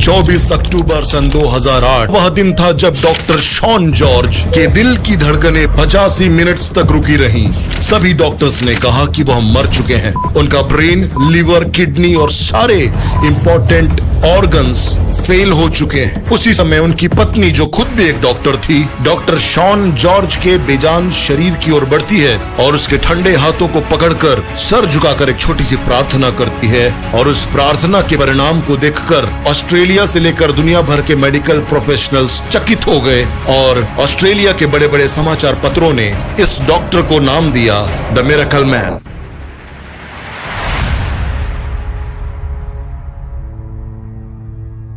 24 अक्टूबर सन 2008 वह दिन था जब डॉक्टर शॉन जॉर्ज के दिल की धड़कनें 85 मिनट्स तक रुकी रहीं। सभी डॉक्टर्स ने कहा कि वह मर चुके हैं। उनका ब्रेन, लिवर, किडनी और सारे इंपॉर्टेंट ऑर्गन्स फेल हो चुके हैं। उसी समय उनकी पत्नी, जो खुद भी एक डॉक्टर थी, डॉक्टर शॉन जॉर्ज के बेजान शरीर की ओर बढ़ती है और उसके ठंडे हाथों को पकड़कर सर झुकाकर एक छोटी सी प्रार्थना करती है। और उस प्रार्थना के परिणाम को देखकर ऑस्ट्रेलिया से लेकर दुनिया भर के मेडिकल प्रोफेशनल्स चकित हो गए और ऑस्ट्रेलिया के बड़े बड़े समाचार पत्रों ने इस डॉक्टर को नाम दिया द मिरेकल मैन।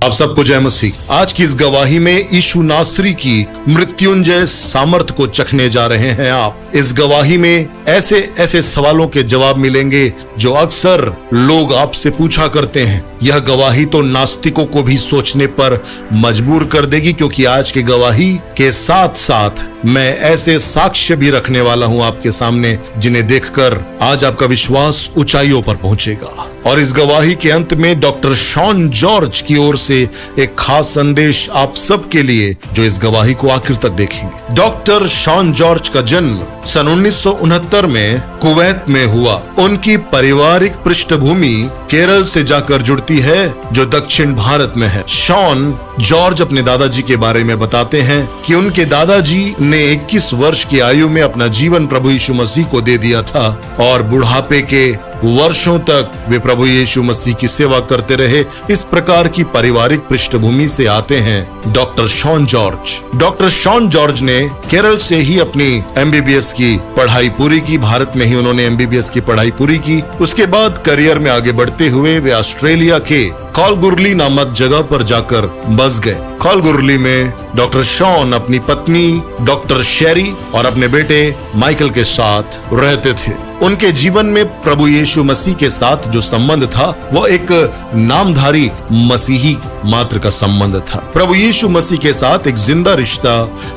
आप सबको जय मसीह। आज की इस गवाही में यीशु नासरी की मृत्युंजय सामर्थ को चखने जा रहे हैं आप। इस गवाही में ऐसे ऐसे सवालों के जवाब मिलेंगे जो अक्सर लोग आपसे पूछा करते हैं। यह गवाही तो नास्तिकों को भी सोचने पर मजबूर कर देगी, क्योंकि आज की गवाही के साथ साथ मैं ऐसे साक्ष्य भी रखने वाला हूं आपके सामने जिन्हें देखकर आज आपका विश्वास ऊंचाइयों पर पहुंचेगा। और इस गवाही के अंत में डॉक्टर शॉन जॉर्ज की ओर से एक खास संदेश आप सबके लिए, जो इस गवाही को आखिर तक देखेंगे। डॉक्टर शॉन जॉर्ज का जन्म सन 1969 में कुवैत में हुआ। उनकी पारिवारिक पृष्ठभूमि केरल से जाकर जुड़ती है, जो दक्षिण भारत में है। शॉन जॉर्ज अपने दादाजी के बारे में बताते हैं कि उनके दादाजी ने 21 वर्ष की आयु में अपना जीवन प्रभु यीशु मसीह को दे दिया था और बुढ़ापे के वर्षों तक वे प्रभु यीशु मसीह की सेवा करते रहे। इस प्रकार की पारिवारिक पृष्ठभूमि से आते हैं doctor Shaun George. Doctor Shaun George ने केरल से ही अपनी एमबीबीएस की पढ़ाई पूरी की। भारत में ही उन्होंने एमबीबीएस की पढ़ाई पूरी की। उसके बाद करियर में आगे बढ़ते हुए वे ऑस्ट्रेलिया के कॉलगुरली नामक जगह पर जाकर बस गए। कॉलगुरली में डॉक्टर शॉन अपनी पत्नी डॉक्टर शेरी और अपने बेटे माइकल के साथ रहते थे। उनके जीवन में प्रभु यीशु मसीह के साथ जो संबंध था वो एक नामधारी मसीही मात्र का संबंध था। प्रभु यीशु मसीह के साथ एक जिंदा रिश्ता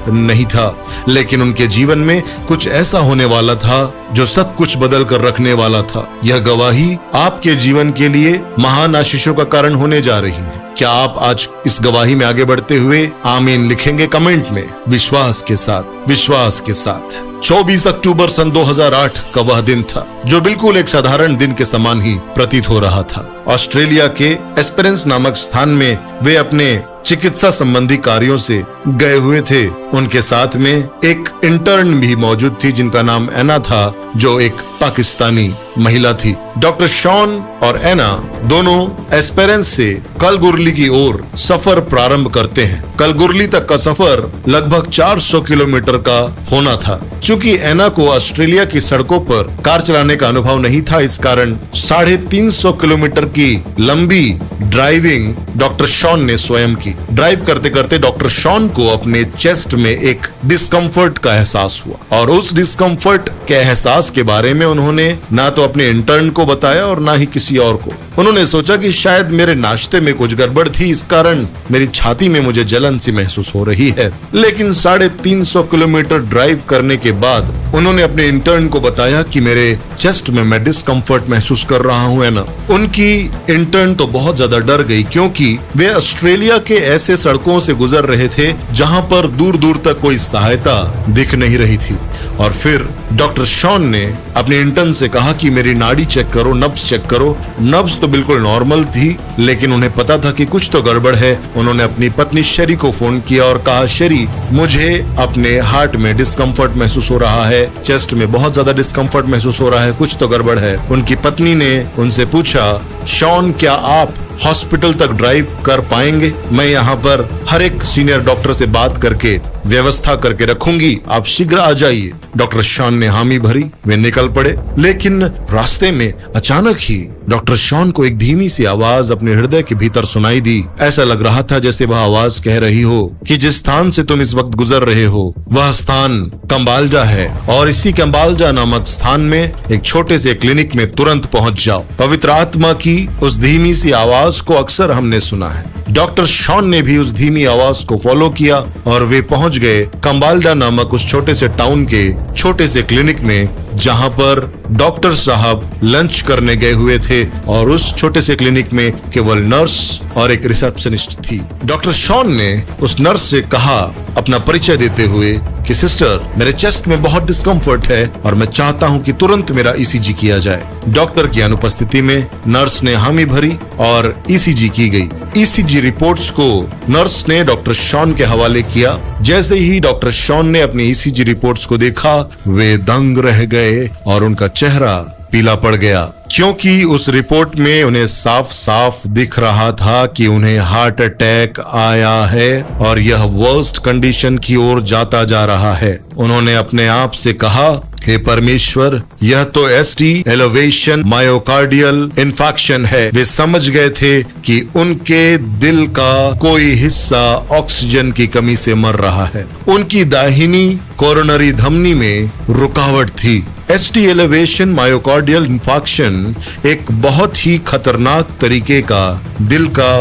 नहीं था, लेकिन उनके जीवन में कुछ ऐसा होने वाला था जो सब कुछ बदल कर रखने वाला था। यह गवाही आपके जीवन के लिए महान आशीषों का कारण होने जा रही है। क्या आप आज इस गवाही में आगे बढ़ते हुए आमीन लिखेंगे कमेंट में? विश्वास के साथ, विश्वास के साथ। 24 अक्टूबर सन 2008 का वह दिन था जो बिल्कुल एक साधारण दिन के समान ही प्रतीत हो रहा था। ऑस्ट्रेलिया के एस्पेरेंस नामक स्थान में वे अपने चिकित्सा संबंधी कार्यों से गए हुए थे। उनके साथ में एक इंटर्न भी मौजूद थी जिनका नाम एना था, जो एक पाकिस्तानी महिला थी। डॉक्टर शॉन और एना दोनों एस्पेरेंस से कलगुरली की ओर सफर प्रारंभ करते हैं। कलगुरली तक का सफर लगभग 400 किलोमीटर का होना था। चूंकि एना को ऑस्ट्रेलिया की सड़कों पर कार चलाने का अनुभव नहीं था, इस कारण 350 किलोमीटर की लंबी ड्राइविंग डॉक्टर शॉन ने स्वयं की। ड्राइव करते करते डॉक्टर शॉन को अपने चेस्ट में एक डिस्कम्फर्ट का एहसास हुआ और उस डिस्कम्फर्ट के एहसास के बारे में उन्होंने ना तो अपने इंटर्न को बताया और ना ही किसी और को। उन्होंने सोचा कि शायद मेरे नाश्ते में कुछ गड़बड़ थी, इस कारण मेरी छाती में मुझे जलन सी महसूस हो रही है। लेकिन 350 किलोमीटर ड्राइव करने के बाद उन्होंने अपने इंटर्न को बताया कि मेरे चेस्ट में मैं डिस्कम्फर्ट महसूस कर रहा हूँ। है ना, उनकी इंटर्न तो बहुत ज्यादा डर गई, क्योंकि वे ऑस्ट्रेलिया के ऐसे सड़कों से गुजर रहे थे जहां पर दूर दूर तक कोई सहायता दिख नहीं रही थी। और फिर डॉक्टर शॉन ने अपने इंटर्न से कहा कि मेरी नाड़ी चेक करो, नब्ज चेक करो। नब्ज तो बिल्कुल नॉर्मल थी, लेकिन उन्हें पता था कि कुछ तो गड़बड़ है। उन्होंने अपनी पत्नी शेरी को फोन किया और कहा, शेरी, मुझे अपने हार्ट में डिस्कम्फर्ट महसूस हो रहा है, चेस्ट में बहुत ज्यादा डिस्कम्फर्ट महसूस हो रहा है, कुछ तो गड़बड़ है। उनकी पत्नी ने उनसे पूछा, शॉन, क्या आप हॉस्पिटल तक ड्राइव कर पाएंगे? मैं यहाँ पर हर एक सीनियर डॉक्टर से बात करके व्यवस्था करके रखूंगी, आप शीघ्र आ जाइए। डॉक्टर शॉन ने हामी भरी, वे निकल पड़े। लेकिन रास्ते में अचानक ही डॉक्टर शॉन को एक धीमी सी आवाज अपने हृदय के भीतर सुनाई दी। ऐसा लग रहा था जैसे वह आवाज कह रही हो कि जिस स्थान से तुम इस वक्त गुजर रहे हो वह स्थान कंबालजा है, और इसी कंबालजा नामक स्थान में एक छोटे से क्लिनिक में तुरंत पहुंच जाओ। पवित्र आत्मा की उस धीमी सी आवाज को अक्सर हमने सुना है। डॉक्टर शॉन ने भी उस धीमी आवाज को फॉलो किया और वे पहुंच गए कंबालडा नामक उस छोटे से टाउन के छोटे से क्लिनिक में, जहां पर डॉक्टर साहब लंच करने गए हुए थे और उस छोटे से क्लिनिक में केवल नर्स और एक रिसेप्शनिस्ट थी। डॉक्टर शॉन ने उस नर्स से कहा अपना परिचय देते हुए कि सिस्टर, मेरे चेस्ट में बहुत डिस्कम्फर्ट है और मैं चाहता हूं कि तुरंत मेरा ईसीजी किया जाए। डॉक्टर की अनुपस्थिति में नर्स ने हामी भरी और ईसीजी की गई। ईसीजी रिपोर्ट्स को नर्स ने डॉक्टर शॉन के हवाले किया। जैसे ही डॉक्टर शॉन ने अपनी ईसीजी रिपोर्ट्स को देखा, वे दंग रह गए और उनका चेहरा पीला पड़ गया, क्योंकि उस रिपोर्ट में उन्हें साफ साफ दिख रहा था कि उन्हें हार्ट अटैक आया है और यह वर्स्ट कंडीशन की ओर जाता जा रहा है। उन्होंने अपने आप से कहा, हे परमेश्वर, यह तो एसटी एलिवेशन मायोकार्डियल इन्फेक्शन है। वे समझ गए थे कि उनके दिल का कोई हिस्सा ऑक्सीजन की कमी से मर रहा है। उनकी दाहिनी कोरोनरी धमनी में रुकावट थी। एसटी एलिवेशन मायोकार्डियल इन्फेक्शन एक बहुत ही खतरनाक तरीके का दिल का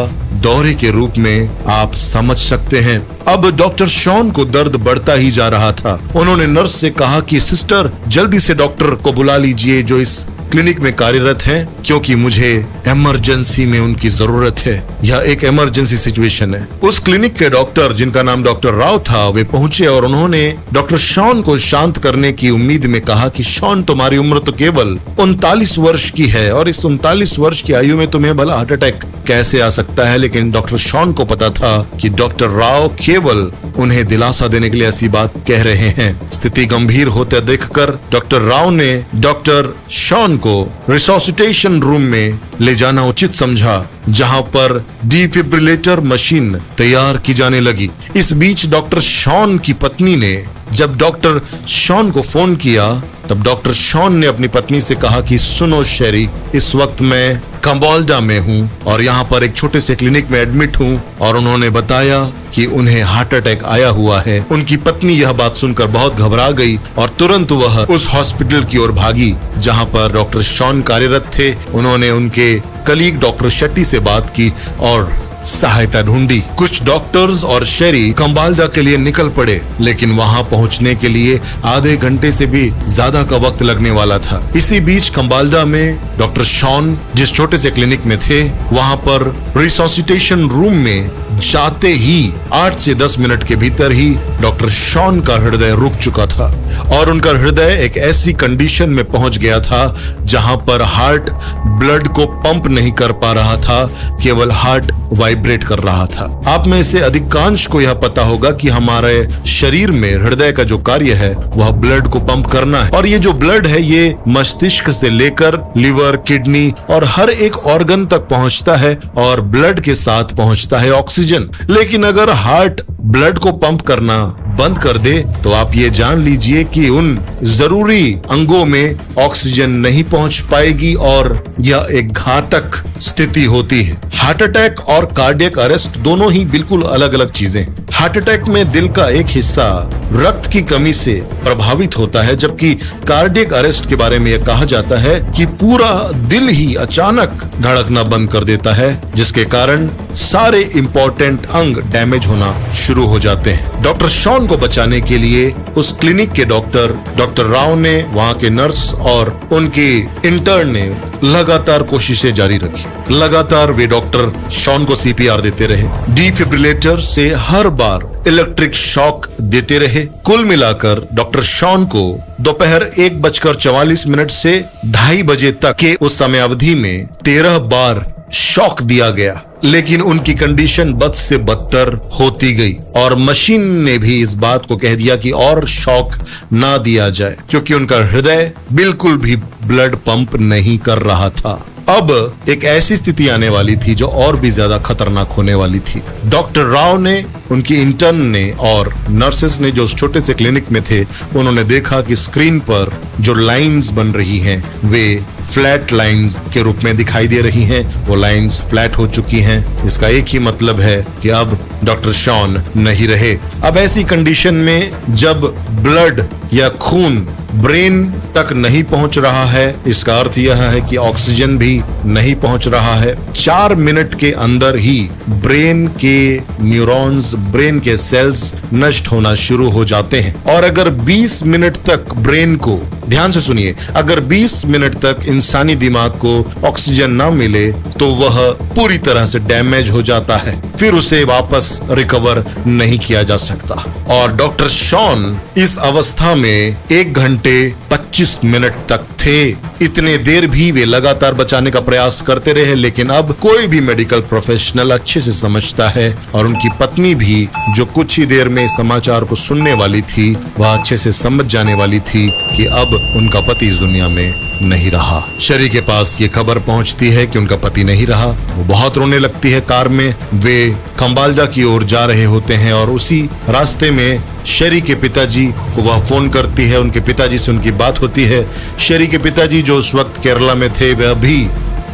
दौरे के रूप में आप समझ सकते हैं। अब डॉक्टर शॉन को दर्द बढ़ता ही जा रहा था। उन्होंने नर्स से कहा कि सिस्टर, जल्दी से डॉक्टर को बुला लीजिए जो इस क्लिनिक में कार्यरत हैं, क्योंकि मुझे इमरजेंसी में उनकी जरूरत है। यह एक इमरजेंसी सिचुएशन है। उस क्लिनिक के डॉक्टर, जिनका नाम डॉक्टर राव था, वे पहुंचे और उन्होंने डॉक्टर शॉन को शांत करने की उम्मीद में कहा कि शॉन, तुम्हारी उम्र तो केवल 39 वर्ष की है और इस 39 वर्ष की आयु में तुम्हें भला हार्ट अटैक कैसे आ सकता है। लेकिन डॉक्टर शॉन को पता था कि डॉक्टर राव केवल उन्हें दिलासा देने के लिए ऐसी बात कह रहे हैं। स्थिति गंभीर होते देखकर डॉक्टर राव ने डॉक्टर शॉन को रिसोसिटेशन रूम में ले जाना उचित समझा, जहां पर डिफिब्रिलेटर मशीन तैयार की जाने लगी। इस बीच डॉक्टर शॉन की पत्नी ने जब डॉक्टर शॉन को फोन किया, तब डॉक्टर शॉन ने अपनी पत्नी से कहा कि सुनो शेरी, इस वक्त मैं कंबोल्डा में हूँ और यहाँ पर एक छोटे से क्लिनिक में एडमिट हूँ। और उन्होंने बताया कि उन्हें हार्ट अटैक आया हुआ है। उनकी पत्नी यह बात सुनकर बहुत घबरा गई और तुरंत वह उस हॉस्पिटल की ओर भागी जहाँ पर डॉक्टर शॉन कार्यरत थे। उन्होंने उनके कलीग डॉक्टर शेट्टी से बात की और सहायता ढूंढी। कुछ डॉक्टर्स और शेरी कंबाल्डा के लिए निकल पड़े, लेकिन वहां पहुंचने के लिए आधे घंटे से भी ज्यादा का वक्त लगने वाला था। इसी बीच कंबाल्डा में डॉक्टर शॉन जिस छोटे से क्लिनिक में थे, वहां पर रिसोसिटेशन रूम में जाते ही 8 से 10 मिनट के भीतर ही डॉक्टर शॉन का हृदय रुक चुका था और उनका हृदय एक ऐसी कंडीशन में पहुंच गया था जहां पर हार्ट ब्लड को पंप नहीं कर पा रहा था, केवल हार्ट वाइब्रेट कर रहा था। आप में से अधिकांश को यह पता होगा कि हमारे शरीर में हृदय का जो कार्य है वह ब्लड को पंप करना है, और ये जो ब्लड है ये मस्तिष्क से लेकर लिवर, किडनी और हर एक ऑर्गन तक पहुंचता है और ब्लड के साथ पहुंचता है ऑक्सीजन। लेकिन अगर हार्ट ब्लड को पंप करना बंद कर दे तो आप ये जान लीजिए कि उन जरूरी अंगों में ऑक्सीजन नहीं पहुंच पाएगी और यह एक घातक स्थिति होती है। हार्ट अटैक और कार्डियक अरेस्ट दोनों ही बिल्कुल अलग अलग चीजें। हार्ट अटैक में दिल का एक हिस्सा रक्त की कमी से प्रभावित होता है, जबकि कार्डियक अरेस्ट के बारे में यह कहा जाता है कि पूरा दिल ही अचानक धड़कना बंद कर देता है, जिसके कारण सारे इंपॉर्टेंट अंग डैमेज होना शुरू हो जाते हैं। डॉक्टर शॉन को बचाने के लिए उस क्लिनिक के डॉक्टर राव ने, वहां के नर्स और उनके इंटर्न ने लगातार कोशिशें जारी रखी। लगातार वे डॉक्टर शॉन को सीपीआर देते रहे, डिफिब्रिलेटर से हर बार इलेक्ट्रिक शॉक देते रहे। कुल मिलाकर डॉक्टर शॉन को दोपहर 1:44 से 2:30 बजे तक के उस समय अवधि में 13 बार शॉक दिया गया, लेकिन उनकी कंडीशन बद से बदतर होती गई और मशीन ने भी इस बात को कह दिया कि और शॉक ना दिया जाए, क्योंकि उनका हृदय बिल्कुल भी ब्लड पंप नहीं कर रहा था। अब एक ऐसी स्थिति आने वाली थी जो और भी ज्यादा खतरनाक होने वाली थी। डॉक्टर राव ने, उनकी इंटर्न ने और नर्सेस ने जो उस छोटे से क्लिनिक में थे, उन्होंने देखा कि स्क्रीन पर जो लाइंस बन रही हैं वे फ्लैट लाइंस के रूप में दिखाई दे रही हैं। वो लाइंस फ्लैट हो चुकी हैं। इसका एक ही मतलब है कि अब डॉक्टर शॉन नहीं रहे। अब ऐसी कंडीशन में जब ब्लड या खून ब्रेन तक नहीं पहुंच रहा है, इसका अर्थ यह है कि ऑक्सीजन भी नहीं पहुंच रहा है। 4 मिनट के अंदर ही ब्रेन के न्यूरॉन्स, ब्रेन के सेल्स नष्ट होना शुरू हो जाते हैं और अगर 20 मिनट तक ब्रेन को ध्यान से सुनिए, अगर 20 मिनट तक इंसानी दिमाग को ऑक्सीजन ना मिले तो वह पूरी तरह से डैमेज हो जाता है, फिर उसे वापस रिकवर नहीं किया जा सकता। और डॉक्टर शॉन इस अवस्था में 1 घंटे 25 मिनट तक थे। इतने देर भी वे लगातार बचाने का प्रयास करते रहे, लेकिन अब कोई भी मेडिकल प्रोफेशनल अच्छे से समझता है, और उनकी पत्नी भी, जो कुछ ही देर में समाचार को सुनने वाली थी, वह अच्छे से समझ जाने वाली थी कि अब उनका पति इस दुनिया में नहीं रहा। शेरी के पास ये खबर पहुंचती है कि उनका पति नहीं रहा। वो बहुत रोने लगती है। कार में वे खम्बाल्जा की ओर जा रहे होते हैं और उसी रास्ते में शेरी के पिताजी को वह फोन करती है। उनके पिताजी से उनकी बात होती है। शेरी के पिताजी, जो उस वक्त केरला में थे, वे भी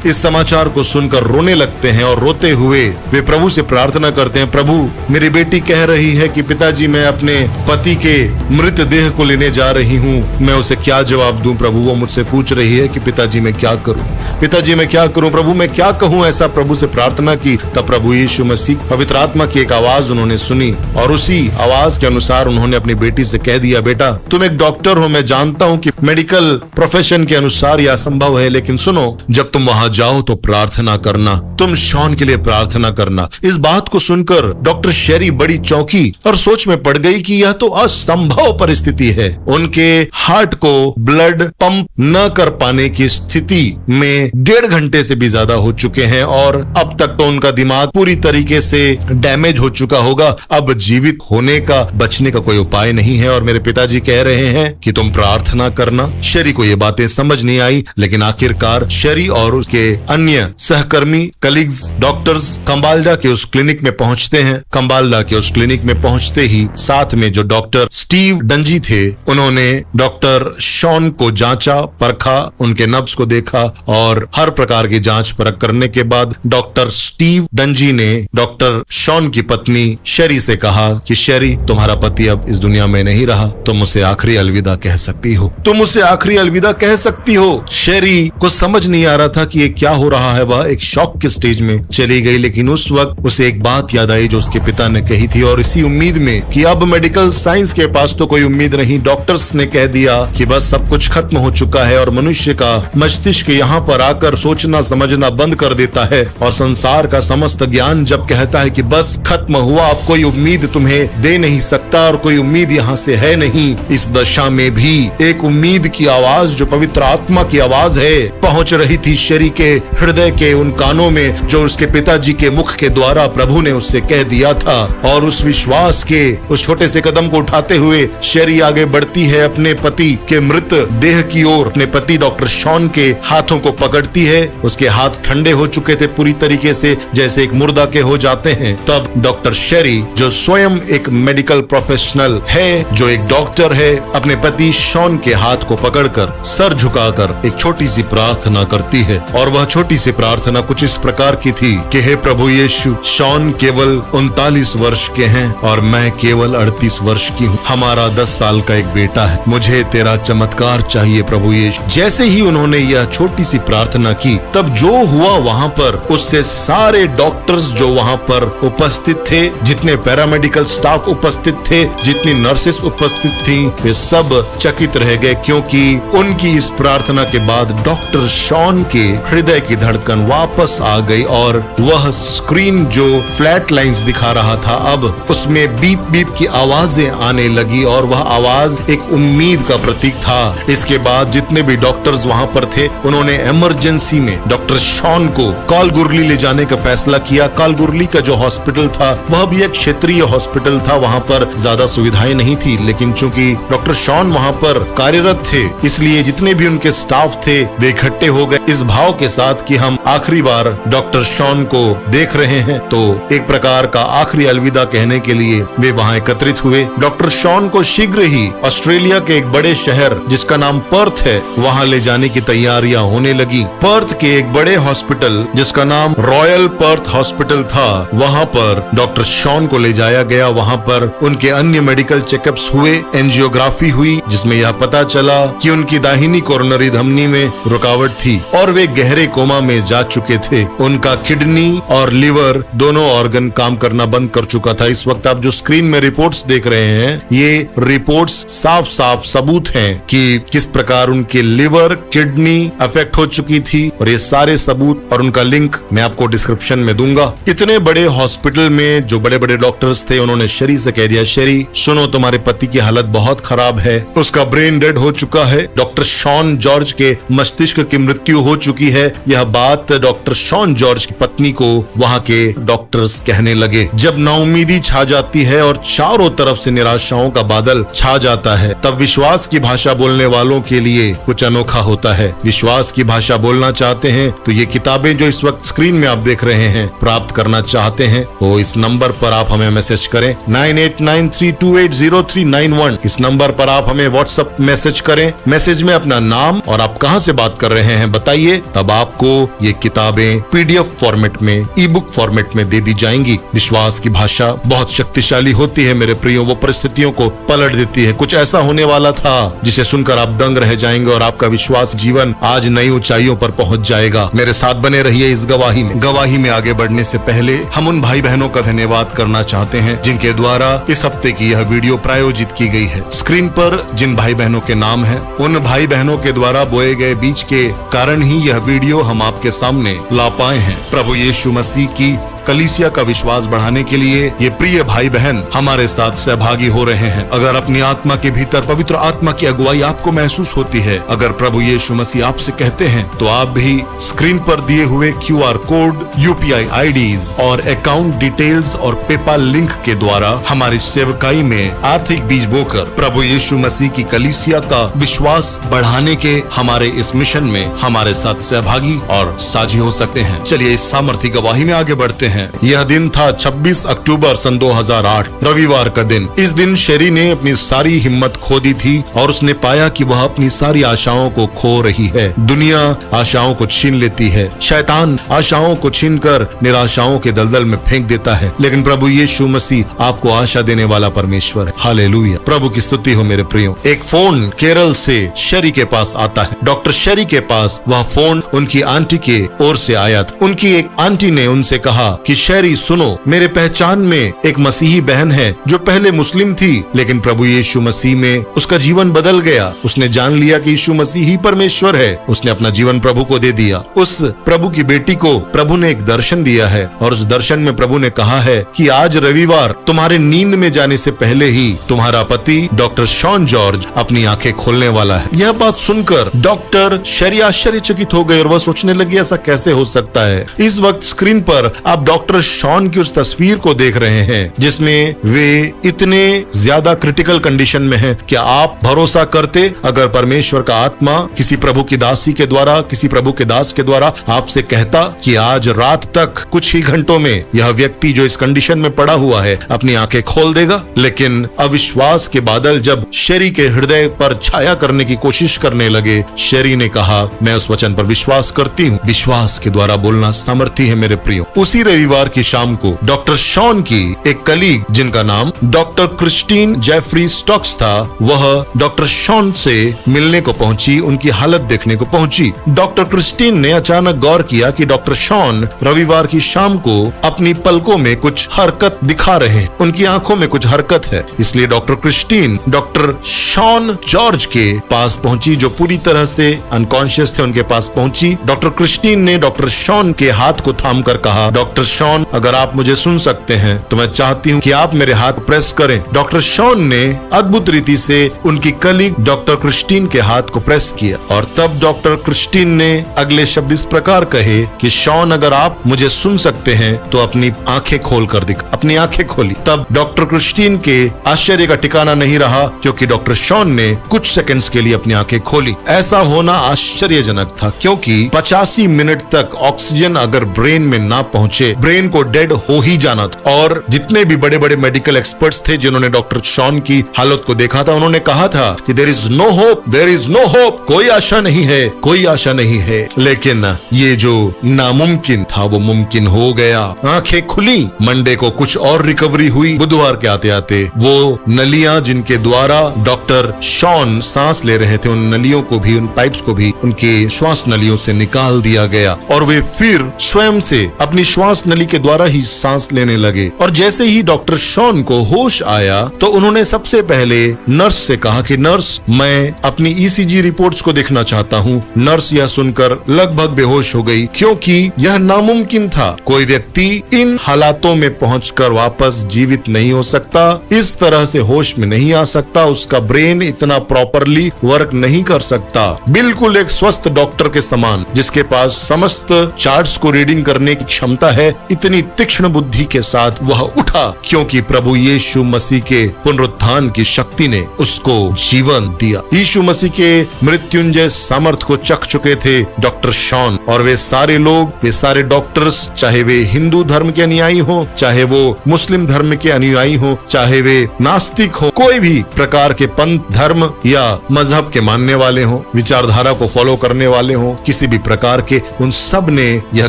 इस समाचार को सुनकर रोने लगते हैं और रोते हुए वे प्रभु से प्रार्थना करते हैं, प्रभु, मेरी बेटी कह रही है कि पिताजी, मैं अपने पति के मृतदेह को लेने जा रही हूँ, मैं उसे क्या जवाब दूं प्रभु? वो मुझसे पूछ रही है कि पिताजी मैं क्या करूं, पिताजी मैं क्या करूं, प्रभु मैं क्या कहूं? ऐसा प्रभु से प्रार्थना की। तब प्रभु यीशु मसीह पवित्र आत्मा की एक आवाज उन्होंने सुनी, और उसी आवाज के अनुसार उन्होंने अपनी बेटी से कह दिया, बेटा तुम एक डॉक्टर हो, मैं जानता हूँ कि मेडिकल प्रोफेशन के अनुसार यह असंभव है, लेकिन सुनो, जब तुम वहां जाओ तो प्रार्थना करना, तुम शॉन के लिए प्रार्थना करना। इस बात को सुनकर डॉक्टर शेरी बड़ी चौंकी और सोच में पड़ गई कि यह तो असंभव परिस्थिति है। उनके हार्ट को ब्लड पंप न कर पाने की स्थिति में 1.5 घंटे से भी ज्यादा हो चुके हैं, और अब तक तो उनका दिमाग पूरी तरीके से डैमेज हो चुका होगा। अब जीवित होने का, बचने का कोई उपाय नहीं है, और मेरे पिताजी कह रहे हैं कि तुम प्रार्थना करना। शेरी को ये बातें समझ नहीं आई, लेकिन आखिरकार शेरी और उसके अन्य सहकर्मी, कलीग्स, डॉक्टर्स खम्बाल्जा के उस क्लिनिक में पहुंचते हैं। खम्बाल्जा के उस क्लिनिक में पहुंचते ही साथ में जो डॉक्टर स्टीव डंजी थे, उन्होंने डॉक्टर शॉन को जांचा, परखा, उनके नब्ज को देखा, और हर प्रकार की जांच परख करने के बाद डॉक्टर स्टीव डंजी ने डॉक्टर शॉन की पत्नी शेरी से कहा कि शेरी, तुम्हारा पति अब इस दुनिया में नहीं रहा, तुम उसे आखिरी अलविदा कह सकती हो, तुम उसे आखिरी अलविदा कह सकती हो। शेरी को समझ नहीं आ रहा था कि ये क्या हो रहा है। वह एक शॉक के स्टेज में चली गई, लेकिन उस वक्त उसे एक बात याद आई जो उसके पिता ने कही थी, और इसी उम्मीद में कि अब मेडिकल साइंस के पास तो कोई उम्मीद नहीं, डॉक्टर्स ने कह दिया कि बस सब कुछ खत्म हो चुका है, और मनुष्य का मस्तिष्क यहाँ पर आकर सोचना समझना बंद कर देता है, और संसार का समस्त ज्ञान जब कहता है कि बस खत्म हुआ, अब कोई उम्मीद तुम्हें दे नहीं सकता, और कोई उम्मीद यहाँ से है नहीं। इस दशा में भी एक उम्मीद की आवाज, जो पवित्र आत्मा की आवाज है, पहुंच रही थी शेरी के हृदय के उन कानों में, जो उसके पिताजी के मुख के द्वारा प्रभु ने उससे कह दिया था। और उस विश्वास के उस छोटे से कदम को उठाते हुए शेरी आगे बढ़ती है, अपने पति के मृत देह की ओर। अपने पति डॉक्टर शॉन के हाथों को पकड़ती है। उसके हाथ ठंडे हो चुके थे पूरी तरीके से, जैसे एक मुर्दा के हो जाते हैं। तब डॉक्टर शेरी, जो स्वयं एक मेडिकल प्रोफेशनल है, जो एक डॉक्टर है, अपने पति शॉन के हाथ को पकड़कर सर झुकाकर एक छोटी सी प्रार्थना करती है। और वह छोटी सी प्रार्थना कुछ इस प्रकार की थी कि हे प्रभु यीशु, शॉन केवल 39 वर्ष के हैं और मैं केवल 38 वर्ष की हूँ। हमारा 10 साल का एक बेटा है। मुझे तेरा चमत्कार चाहिए प्रभु यीशु। जैसे ही उन्होंने यह छोटी सी प्रार्थना की, तब जो हुआ वहाँ पर, उससे सारे डॉक्टर्स जो वहाँ पर उपस्थित थे, जितने पैरामेडिकल स्टाफ उपस्थित थे, जितनी नर्सेस उपस्थित थी, वे सब चकित रह गए, क्योंकि उनकी इस प्रार्थना के बाद डॉक्टर शॉन के हृदय की धड़कन वापस आ गई, और वह स्क्रीन जो फ्लैट लाइंस दिखा रहा था, अब उसमें बीप बीप की आवाजें आने लगी, और वह आवाज एक उम्मीद का प्रतीक था। इसके बाद जितने भी डॉक्टर्स वहाँ पर थे, उन्होंने इमरजेंसी में डॉक्टर शॉन को कालगुरली ले जाने का फैसला किया। कालगुरली का जो हॉस्पिटल था, वह भी एक क्षेत्रीय हॉस्पिटल था, वहाँ पर ज्यादा सुविधाएं नहीं थी, लेकिन चूंकि डॉक्टर शॉन वहाँ पर कार्यरत थे, इसलिए जितने भी उनके स्टाफ थे, वे इकट्ठे हो गए इस भाव के साथ कि हम आखिरी बार डॉक्टर शॉन को देख रहे हैं, तो एक प्रकार का आखिरी अलविदा कहने के लिए वे वहाँ एकत्रित हुए। डॉक्टर शॉन को शीघ्र ही ऑस्ट्रेलिया के एक बड़े शहर जिसका नाम पर्थ है, वहाँ ले जाने की तैयारियां होने लगी। पर्थ के एक बड़े हॉस्पिटल जिसका नाम रॉयल पर्थ हॉस्पिटल था, वहाँ पर डॉक्टर शॉन को ले जाया गया। वहाँ पर उनके अन्य मेडिकल चेकअप्स हुए, एंजियोग्राफी हुई, जिसमें यह पता चला कि उनकी दाहिनी कोरोनरी धमनी में रुकावट थी और वे गहरे गहरे कोमा में जा चुके थे। उनका किडनी और लिवर दोनों ऑर्गन काम करना बंद कर चुका था। इस वक्त आप जो स्क्रीन में रिपोर्ट्स देख रहे हैं, ये रिपोर्ट्स साफ साफ सबूत हैं कि किस प्रकार उनके लिवर, किडनी अफेक्ट हो चुकी थी, और ये सारे सबूत और उनका लिंक मैं आपको डिस्क्रिप्शन में दूंगा। इतने बड़े हॉस्पिटल में जो बड़े बड़े डॉक्टर्स थे, उन्होंने शेरी से कह दिया, शेरी सुनो, तुम्हारे पति की हालत बहुत खराब है, उसका ब्रेन डेड हो चुका है, डॉक्टर शॉन जॉर्ज के मस्तिष्क की मृत्यु हो चुकी है। यह बात डॉक्टर शॉन जॉर्ज की पत्नी को वहां के डॉक्टर्स कहने लगे। जब नाउमीदी छा जाती है और चारों तरफ से निराशाओं का बादल छा जाता है, तब विश्वास की भाषा बोलने वालों के लिए कुछ अनोखा होता है। विश्वास की भाषा बोलना चाहते हैं तो ये किताबें जो इस वक्त स्क्रीन में आप देख रहे हैं प्राप्त करना चाहते हैं तो इस नंबर पर आप हमें मैसेज करें 9893280391। इस नंबर पर आप हमें व्हाट्सएप मैसेज करें। मैसेज में अपना नाम और आप कहां से बात कर रहे हैं बताइए, तब आपको ये किताबें पीडीएफ फॉर्मेट में, ई बुक फॉर्मेट में दे दी जाएंगी। विश्वास की भाषा बहुत शक्तिशाली होती है मेरे प्रियो, वो परिस्थितियों को पलट देती है। कुछ ऐसा होने वाला था जिसे सुनकर आप दंग रह जाएंगे और आपका विश्वास जीवन आज नई ऊंचाइयों पर पहुंच जाएगा। मेरे साथ बने रहिए इस गवाही में। गवाही में आगे बढ़ने से पहले हम उन भाई बहनों का धन्यवाद करना चाहते हैं जिनके द्वारा इस हफ्ते की यह वीडियो प्रायोजित की गई है। स्क्रीन पर जिन भाई बहनों के नाम हैं, उन भाई बहनों के द्वारा बोए गए बीज के कारण ही यह वीडियो हम आपके सामने ला पाए हैं। प्रभु यीशु मसीह की कलीसिया का विश्वास बढ़ाने के लिए ये प्रिय भाई बहन हमारे साथ सहभागी हो रहे हैं। अगर अपनी आत्मा के भीतर पवित्र आत्मा की अगुवाई आपको महसूस होती है, अगर प्रभु यीशु मसीह आपसे कहते हैं, तो आप भी स्क्रीन पर दिए हुए QR कोड, UPI IDs और अकाउंट डिटेल्स और पेपाल लिंक के द्वारा हमारी सेवकाई में आर्थिक बीज बोकर प्रभु यीशु मसीह की कलीसिया का विश्वास बढ़ाने के हमारे इस मिशन में हमारे साथ सहभागी और साझी हो सकते हैं। चलिए इस सामर्थी गवाही में आगे बढ़ते हैं। यह दिन था 26 अक्टूबर सन 2008, रविवार का दिन। इस दिन शेरी ने अपनी सारी हिम्मत खो दी थी और उसने पाया कि वह अपनी सारी आशाओं को खो रही है। दुनिया आशाओं को छीन लेती है, शैतान आशाओं को छीनकर निराशाओं के दलदल में फेंक देता है, लेकिन प्रभु यीशु मसीह आपको आशा देने वाला परमेश्वर है। हालेलुया, प्रभु की स्तुति हो मेरे प्रियो। एक फोन केरल से शेरी के पास आता है। डॉक्टर शेरी के पास वह फोन उनकी आंटी के ओर से आया था। उनकी एक आंटी ने उनसे कहा कि शेरी सुनो, मेरे पहचान में एक मसीही बहन है जो पहले मुस्लिम थी, लेकिन प्रभु यीशु मसीह में उसका जीवन बदल गया। उसने जान लिया कि यीशु मसीह ही परमेश्वर है। उसने अपना जीवन प्रभु को दे दिया। उस प्रभु की बेटी को प्रभु ने एक दर्शन दिया है और उस दर्शन में प्रभु ने कहा है कि आज रविवार तुम्हारे नींद में जाने से पहले ही तुम्हारा पति डॉक्टर शॉन जॉर्ज अपनी आंखें खोलने वाला है। यह बात सुनकर डॉक्टर शेरी आश्चर्यचकित हो गए और वह सोचने लगी ऐसा कैसे हो सकता है। इस वक्त स्क्रीन पर आप डॉक्टर शॉन की उस तस्वीर को देख रहे हैं जिसमें वे इतने ज्यादा क्रिटिकल कंडीशन में हैं। क्या आप भरोसा करते अगर परमेश्वर का आत्मा किसी प्रभु की दासी के द्वारा, किसी प्रभु के दास के द्वारा आपसे कहता कि आज रात तक कुछ ही घंटों में यह व्यक्ति जो इस कंडीशन में पड़ा हुआ है अपनी आंखें खोल देगा? लेकिन अविश्वास के बादल जब शेरी के हृदय पर छाया करने की कोशिश करने लगे, शेरी ने कहा मैं उस वचन पर विश्वास करती हूँ। विश्वास के द्वारा बोलना सामर्थ्य है मेरे प्रियो। उसी रविवार की शाम को डॉक्टर शॉन की एक कलीग जिनका नाम डॉक्टर क्रिस्टीन जेफरी स्टॉक्स था, वह डॉक्टर शॉन से मिलने को पहुंची, उनकी हालत देखने को पहुंची। डॉक्टर क्रिस्टीन ने अचानक गौर किया कि डॉक्टर शॉन रविवार की शाम को अपनी पलकों में कुछ हरकत दिखा रहे हैं, उनकी आंखों में कुछ हरकत है। इसलिए doctor Christine doctor Shaun George के पास पहुंची जो पूरी तरह से अनकॉन्शियस थे, उनके पास पहुंची। डॉक्टर क्रिस्टीन ने डॉक्टर शॉन के हाथ को थामकर कहा, डॉक्टर शॉन अगर आप मुझे सुन सकते हैं तो मैं चाहती हूँ कि आप मेरे हाथ प्रेस करें। डॉक्टर शॉन ने अद्भुत रीति से उनकी कलीग डॉक्टर क्रिस्टीन के हाथ को प्रेस किया और तब डॉक्टर क्रिस्टीन ने अगले शब्द इस प्रकार कहे कि शॉन अगर आप मुझे सुन सकते हैं तो अपनी आंखें खोल कर दिखा। अपनी आंखें खोली। तब डॉक्टर क्रिस्टीन के आश्चर्य का ठिकाना नहीं रहा क्योंकि डॉक्टर शॉन ने कुछ सेकंड्स के लिए अपनी आंखें खोली। ऐसा होना आश्चर्यजनक था क्योंकि 85 मिनट तक ऑक्सीजन अगर ब्रेन में ना पहुंचे ब्रेन को डेड हो ही जाना था। और जितने भी बड़े बड़े मेडिकल एक्सपर्ट्स थे जिन्होंने डॉक्टर शॉन की हालत को देखा था, उन्होंने कहा था कि there is no hope, there is no hope, कोई आशा नहीं है, कोई आशा नहीं है। लेकिन ये जो नामुमकिन था वो मुमकिन हो गया। आंखें खुली, मंडे को कुछ और रिकवरी हुई। बुधवार के आते आते वो नलियां जिनके द्वारा डॉक्टर शॉन सांस ले रहे थे, उन नलियों को भी, उन पाइप्स को भी उनके श्वास नलियों से निकाल दिया गया और वे फिर स्वयं से अपनी श्वास नली के द्वारा ही सांस लेने लगे। और जैसे ही डॉक्टर शॉन को होश आया तो उन्होंने सबसे पहले नर्स से कहा कि नर्स, मैं अपनी ईसीजी रिपोर्ट्स को देखना चाहता हूँ। नर्स यह सुनकर लगभग बेहोश हो गई, क्योंकि यह नामुमकिन था। कोई व्यक्ति इन हालातों में पहुंचकर वापस जीवित नहीं हो सकता, इस तरह से होश में नहीं आ सकता, उसका ब्रेन इतना प्रॉपरली वर्क नहीं कर सकता। बिल्कुल एक स्वस्थ डॉक्टर के समान, जिसके पास समस्त चार्ट्स को रीडिंग करने की क्षमता है, इतनी तीक्ष्ण बुद्धि के साथ वह उठा, क्योंकि प्रभु यीशु मसीह के पुनरुत्थान की शक्ति ने उसको जीवन दिया। यीशु मसीह के मृत्युंजय सामर्थ्य को चख चुके थे डॉक्टर शॉन और वे सारे लोग, वे सारे डॉक्टर्स, चाहे वे हिंदू धर्म के अनुयायी हो, चाहे वो मुस्लिम धर्म के अनुयायी हो, चाहे वे नास्तिक हो, कोई भी प्रकार के पंथ, धर्म या मजहब के मानने वाले हो, विचारधारा को फॉलो करने वाले हो, किसी भी प्रकार के, उन सब ने यह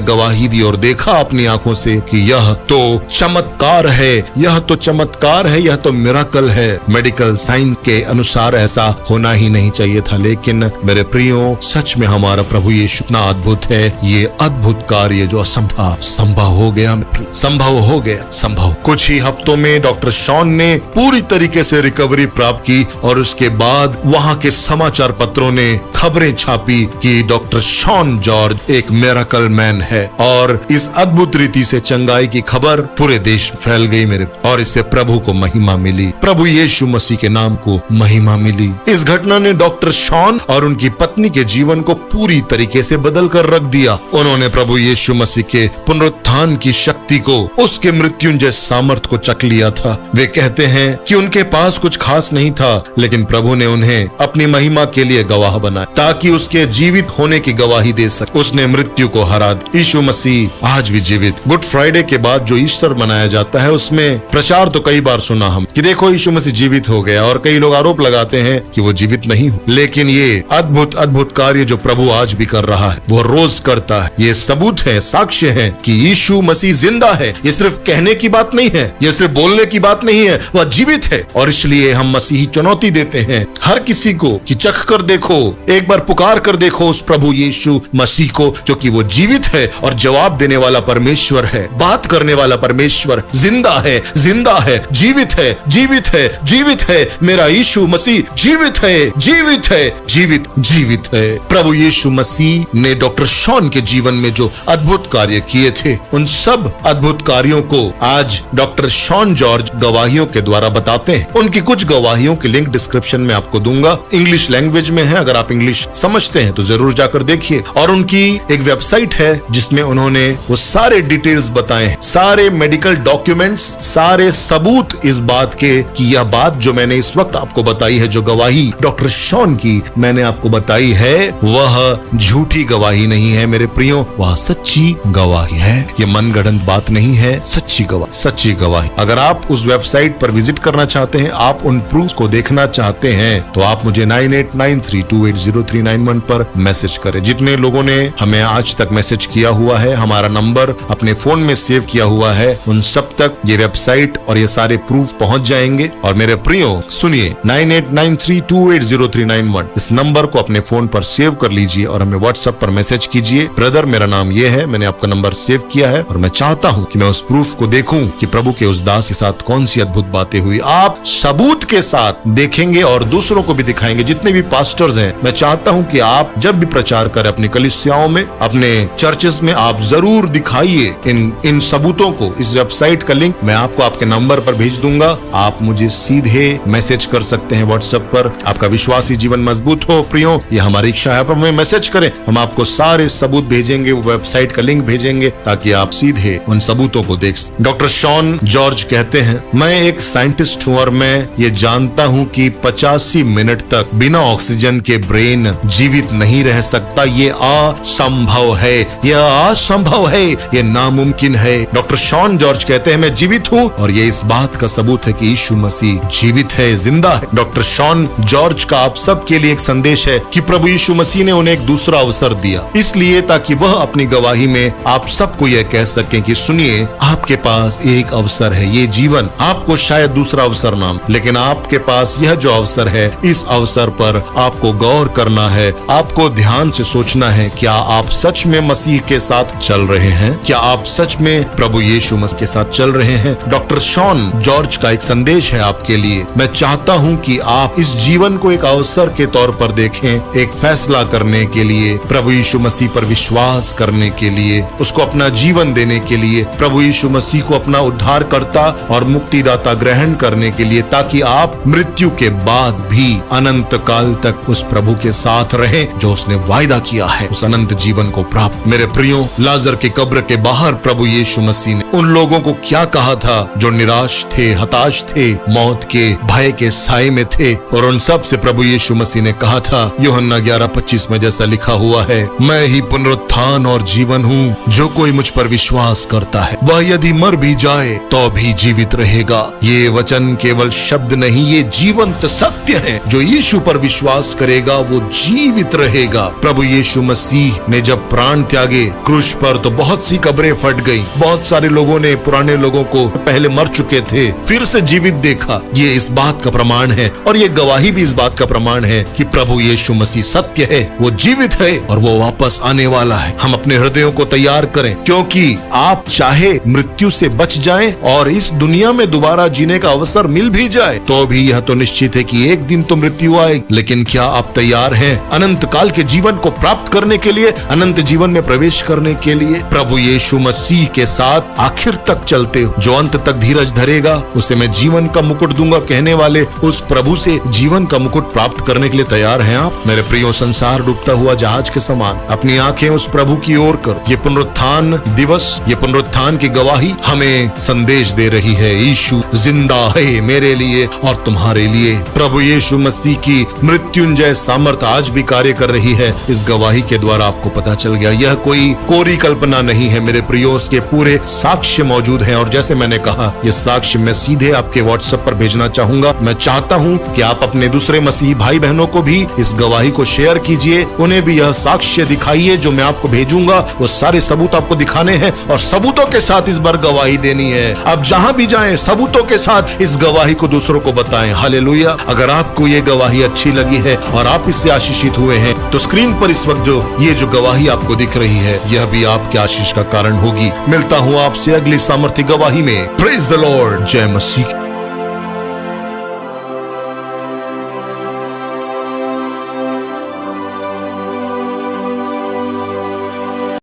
गवाही दी और देखा अपनी आंखों से कि यह तो चमत्कार है, यह तो चमत्कार है, यह तो मिराकल है। मेडिकल साइंस के अनुसार ऐसा होना ही नहीं चाहिए था, लेकिन मेरे प्रियो, सच में हमारा प्रभु यीशु इतना अद्भुत है। ये अद्भुत कार्य जो असंभव संभव हो गया, संभव हो गया, संभव। कुछ ही हफ्तों में डॉक्टर शॉन ने पूरी तरीके से रिकवरी प्राप्त की और उसके बाद वहां के समाचार पत्रों ने खबरें छापी कि डॉक्टर शॉन जॉर्ज एक मिरेकल मैन है। और इस अद्भुत रीति से चंगाई की खबर पूरे देश में फैल गई मेरे, और इससे प्रभु को महिमा मिली, प्रभु यीशु मसीह के नाम को महिमा मिली। इस घटना ने डॉक्टर शॉन और उनकी पत्नी के जीवन को पूरी तरीके से बदल कर रख दिया। उन्होंने प्रभु यीशु मसीह के पुनरुत्थान की शक्ति को, उसके मृत्युंजय सामर्थ्य को चख लिया था। वे कहते हैं कि उनके पास कुछ खास नहीं था, लेकिन प्रभु ने उन्हें अपनी महिमा के लिए गवाह बनाया ताकि उसके जीवित होने की गवाही दे सके। उसने मृत्यु को हरा दिया। यीशु मसीह आज भी जीवित। गुड फ्राइडे के बाद जो ईस्टर मनाया जाता है, उसमें प्रचार तो कई बार सुना हम कि देखो यीशु मसीह जीवित हो गया, और कई लोग आरोप लगाते हैं कि वो जीवित नहीं हो। लेकिन ये अद्भुत अद्भुत कार्य जो प्रभु आज भी कर रहा है, वो रोज करता है। ये सबूत है, साक्ष्य है कि यीशु मसीह जिंदा है। ये सिर्फ कहने की बात नहीं है, ये सिर्फ बोलने की बात नहीं है, वह जीवित है। और इसलिए हम मसीही चुनौती देते हैं हर किसी को कि चख कर देखो, एक बार पुकार कर देखो उस प्रभु यीशु मसीह को, क्योंकि वो जीवित है और जवाब देने वाला परमेश्वर है, बात करने वाला परमेश्वर, जिंदा है, जिंदा है, जीवित है, जीवित है, जीवित है। मेरा यीशु मसीह जीवित है, जीवित है, जीवित, जीवित है। प्रभु यीशु मसीह ने डॉक्टर शॉन के जीवन में जो अद्भुत कार्य किए थे, उन सब अद्भुत कार्यों को आज डॉक्टर शॉन जॉर्ज गवाहियों के द्वारा बताते हैं। उनकी कुछ गवाहियों के लिंक डिस्क्रिप्शन में आपको दूंगा, इंग्लिश लैंग्वेज में है, अगर आप इंग्लिश समझते हैं तो जरूर जाकर देखिए। और उनकी एक वेबसाइट है जिसमें उन्होंने वो सारे डिटेल्स बताए हैं, सारे मेडिकल डॉक्यूमेंट्स, सारे सबूत इस बात के कि यह बात जो मैंने इस वक्त आपको बताई है, जो गवाही डॉक्टर शॉन की मैंने आपको बताई है, वह झूठी गवाही नहीं है मेरे प्रियो, वह सच्ची गवाही है। ये मनगढ़ंत बात नहीं है, सच्ची गवाही, सच्ची गवाही। अगर आप उस वेबसाइट पर विजिट करना चाहते हैं, आप उन प्रूफ को देखना चाहते हैं, तो आप मुझे 9893280391 पर मैसेज करें। जितने लोगों ने हमें आज तक मैसेज किया हुआ है, हमारा नंबर अपने फोन में सेव किया हुआ है, उन सब तक ये वेबसाइट और ये सारे प्रूफ पहुंच जाएंगे। और मेरे प्रियो सुनिए, 9893280391 इस नंबर को अपने फोन पर सेव कर लीजिए और हमें व्हाट्सएप पर मैसेज कीजिए। ब्रदर, मेरा नाम ये है, मैंने आपका नंबर सेव किया है और मैं चाहता हूँ कि मैं उस प्रूफ को देखूं कि प्रभु के उस दास के साथ कौन सी अद्भुत बातें हुई। आप सबूत के साथ देखेंगे और दूसरों को भी दिखाएंगे। जितने भी पास्टर्स हैं, मैं चाहता हूं कि आप जब भी प्रचार करें अपनी कलीसियाओं में, अपने चर्चेस में, आप जरूर दिखाइए इन सबूतों को। इस वेबसाइट का लिंक मैं आपको आपके नंबर पर भेज दूंगा, आप मुझे सीधे मैसेज कर सकते हैं व्हाट्सएप पर। आपका विश्वासी जीवन मजबूत हो प्रियो, ये हमारी इच्छा है। आप हमें मैसेज करें, हम आपको सारे सबूत भेजेंगे, वेबसाइट का लिंक भेजेंगे ताकि आप सीधे उन सबूतों को देख सकें। डॉक्टर शॉन जॉर्ज कहते हैं, मैं एक साइंटिस्ट हूँ और मैं ये जानता हूँ कि 85 मिनट तक बिना ऑक्सीजन के ब्रेन जीवित नहीं रह सकता। ये असंभव है, यह असंभव है, ये नामुमकिन है। डॉक्टर शॉन जॉर्ज कहते हैं, मैं जीवित हूँ और ये इस बात का सबूत है कि यीशु मसीह जीवित है, जिंदा है। डॉक्टर शॉन जॉर्ज का आप सबके लिए एक संदेश है कि प्रभु यीशु मसीह ने उन्हें एक दूसरा अवसर दिया, इसलिए ताकि वह अपनी गवाही में आप सबको यह कह सकें कि सुनिए, आपके पास एक अवसर है, ये जीवन आपको शायद दूसरा अवसर नाम, लेकिन आपके पास यह जो अवसर है, इस अवसर पर आपको गौर करना है, आपको ध्यान से सोचना है, क्या आप सच में मसीह के साथ चल रहे हैं? क्या आप सच में प्रभु यीशु मसीह के साथ चल रहे हैं? डॉक्टर शॉन जॉर्ज का एक संदेश है आपके लिए। मैं चाहता हूं कि आप इस जीवन को एक अवसर के तौर पर देखें, एक फैसला करने के लिए, प्रभु यीशु मसीह पर विश्वास करने के लिए, उसको अपना जीवन देने के लिए, प्रभु यीशु मसीह को अपना उद्धारकर्ता और मुक्तिदाता ग्रहण करने के लिए, ताकि आप मृत्यु के बाद भी अनंत काल तक उस प्रभु के साथ रहें जो उसने वायदा किया है, उस अनंत जीवन को प्राप्त। मेरे प्रियो, लाजर की कब्र के बाहर प्रभु यीशु मसीह ने उन लोगों को क्या कहा था जो निराश थे, हताश थे, मौत के भय के साए में थे, और उन सब से प्रभु यीशु मसीह ने कहा था यूहन्ना 11:25 में जैसा लिखा हुआ है, मैं ही पुनरुत्थान और जीवन हूँ, जो कोई मुझ पर विश्वास करता है वह यदि मर भी जाए तो भी जीवित रहेगा। ये वचन केवल शब्द नहीं, ये जीवंत सत्य है। जो यीशु पर विश्वास करेगा वो जीवित रहेगा। प्रभु यीशु मसीह ने जब प्राण त्यागे क्रूस पर तो बहुत सी कब्रें फट गई, बहुत सारे लोगों ने, पुराने लोगों को पहले मर चुके थे, फिर से जीवित देखा। ये इस बात का प्रमाण है और ये गवाही भी इस बात का प्रमाण है कि प्रभु यीशु मसीह सत्य है, वो जीवित है और वो वापस आने वाला है। हम अपने हृदयों को तैयार करें, क्योंकि आप चाहे मृत्यु से बच जाएं और इस दुनिया में दोबारा जीने का अवसर मिल भी जाए, तो भी यह तो निश्चित है कि एक दिन तो मृत्यु आएगी। लेकिन क्या आप तैयार हैं अनंत काल के जीवन को प्राप्त करने के लिए, अनंत जीवन में प्रवेश करने के लिए? प्रभु यीशु मसीह के साथ आखिर तक चलते हो, जो अंत तक धीरज धरेगा उसे मैं जीवन का मुकुट दूंगा कहने वाले उस प्रभु से जीवन का मुकुट प्राप्त करने के लिए तैयार हैं आप? मेरे प्रियो, संसार डूबता हुआ जहाज के समान अपनी आंखें उस प्रभु की ओर कर। ये पुनरुत्थान दिवस, ये पुनरुत्थान की गवाही हमें संदेश दे रही है, यीशु जिंदा है मेरे लिए और तुम्हारे लिए। प्रभु यीशु मसीह की मृत्युंजय सामर्थ आज भी कार्य कर रही है। इस गवाही के द्वारा आपको पता चल गया, यह कोई कोरी कल्पना नहीं है मेरे प्रियो, उसके पूरे साक्ष्य मौजूद हैं। और जैसे मैंने कहा, ये साक्ष्य मैं सीधे आपके व्हाट्सएप पर भेजना चाहूंगा। मैं चाहता हूं कि आप अपने दूसरे मसीही भाई बहनों को भी इस गवाही को शेयर कीजिए, उन्हें भी यह साक्ष्य दिखाइए जो मैं आपको भेजूंगा। वो सारे सबूत आपको दिखाने हैं और सबूतों के साथ इस बार गवाही देनी है। आप जहां भी जाएं, सबूतों के साथ इस गवाही को दूसरों को बताएं। हालेलुया। अगर आपको ये गवाही अच्छी लगी है और आप इससे आशीषित हुए हैं, तो स्क्रीन पर इस वक्त जो गवाही आपको दिख रही है, यह भी आपके आशीष का कारण होगी। मिलता हूं आपसे अगली सामर्थ्य गवाही में। Praise the Lord. जय मसीह।